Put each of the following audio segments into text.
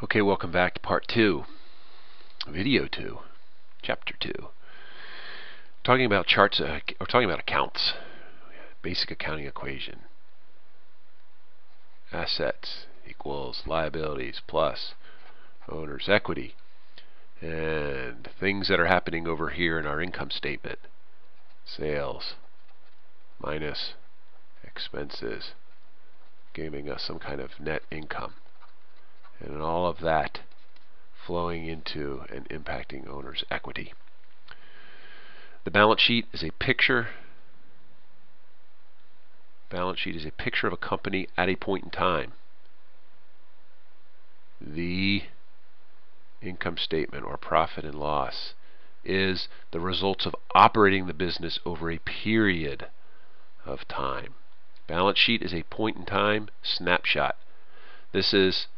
Okay, welcome back to part 2, video 2, chapter 2. Talking about charts, we're talking about accounts, basic accounting equation. Assets equals liabilities plus owner's equity. And things that are happening over here in our income statement. Sales minus expenses, giving us some kind of net income. And all of that flowing into and impacting owner's equity. The balance sheet is a picture. Balance sheet is a picture of a company at a point in time. The income statement or profit and loss is the results of operating the business over a period of time. Balance sheet is a point in time snapshot. This is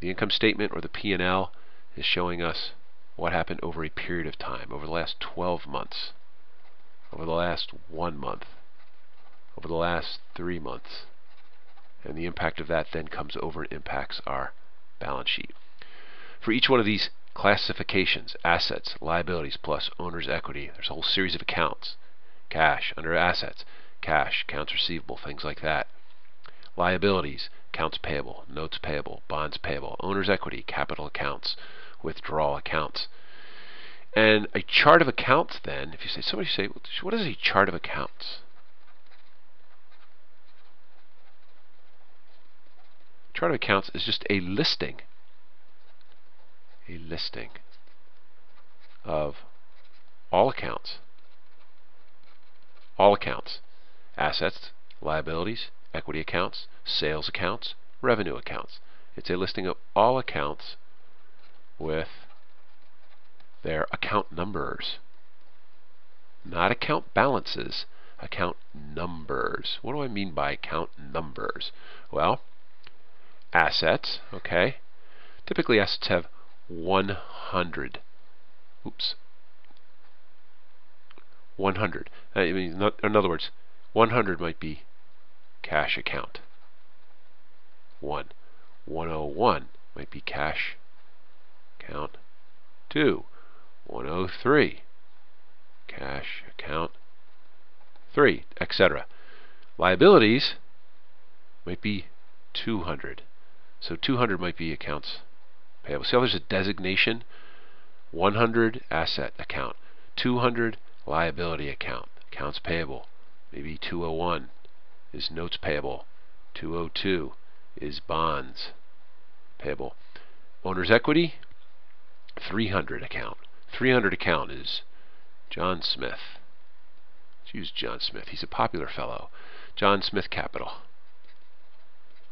the income statement, or the P&L, is showing us what happened over a period of time, over the last 12 months, over the last 1 month, over the last 3 months. And the impact of that then comes over and impacts our balance sheet. For each one of these classifications, assets, liabilities, plus owner's equity, there's a whole series of accounts. Cash, under assets, cash, accounts receivable, things like that. Liabilities, accounts payable, notes payable, bonds payable. Owner's equity, capital accounts, withdrawal accounts. And a chart of accounts then, if you say, somebody say, what is a chart of accounts? Chart of accounts is just a listing of all accounts, assets, liabilities, equity accounts, sales accounts, revenue accounts. It's a listing of all accounts with their account numbers. Not account balances, account numbers. What do I mean by account numbers? Well, assets, okay. Typically assets have 100. 100. I mean, in other words, 100 might be cash account. 101 might be cash account 2. 103 cash account 3, etc. Liabilities might be 200. So 200 might be accounts payable. See how there's a designation? 100 asset account, 200 liability account, accounts payable. Maybe 201 is notes payable, 202 is bonds payable. Owner's equity, 300 account. 300 account is John Smith. Let's use John Smith. He's a popular fellow. John Smith Capital.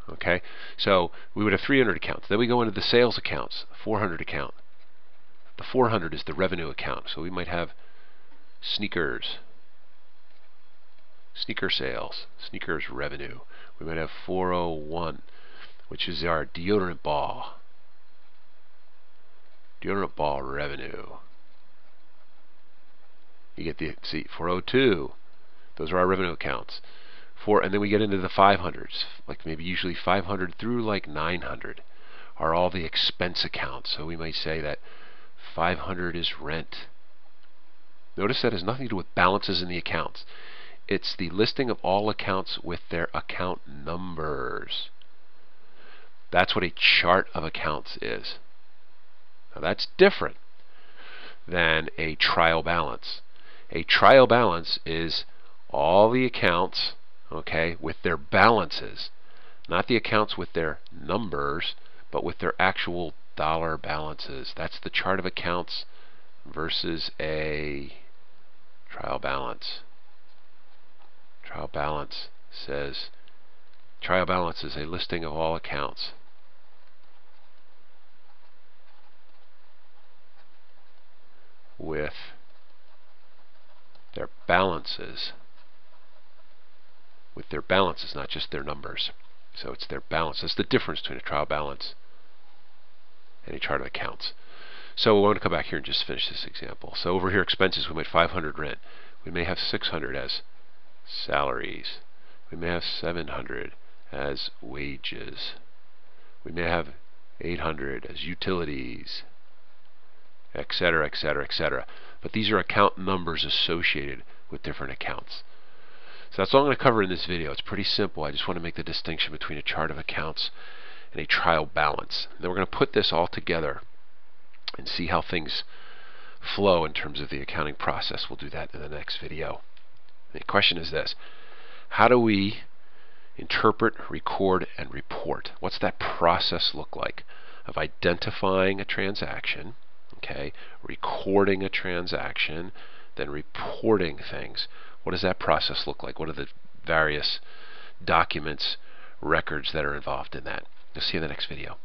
Okay, so we would have 300 accounts. Then we go into the sales accounts, 400 account. The 400 is the revenue account. So we might have sneakers, sneaker sales, sneakers revenue. We might have 401, which is our deodorant ball revenue. You get the, see, 402, those are our revenue accounts. And then we get into the 500s, like maybe usually 500 through like 900 are all the expense accounts. So we might say that 500 is rent. Notice that has nothing to do with balances in the accounts. It's the listing of all accounts with their account numbers. That's what a chart of accounts is. Now that's different than a trial balance. A trial balance is all the accounts, okay, with their balances, not the accounts with their numbers, but with their actual dollar balances. That's the chart of accounts versus a trial balance. Trial balance says, trial balance is a listing of all accounts. With their balances. With their balances, not just their numbers. So it's their balance. That's the difference between a trial balance and a chart of accounts. So we want to come back here and just finish this example. So over here, expenses, we might 500 rent. We may have 600 as salaries. We may have 700 as wages. We may have 800 as utilities, etc., etc., etc. But these are account numbers associated with different accounts. So that's all I'm going to cover in this video. It's pretty simple. I just want to make the distinction between a chart of accounts and a trial balance. And then we're going to put this all together and see how things flow in terms of the accounting process. We'll do that in the next video. The question is this: how do we interpret, record, and report? What's that process look like of identifying a transaction, okay, recording a transaction, then reporting things? What does that process look like? What are the various documents, records that are involved in that? You'll see you in the next video.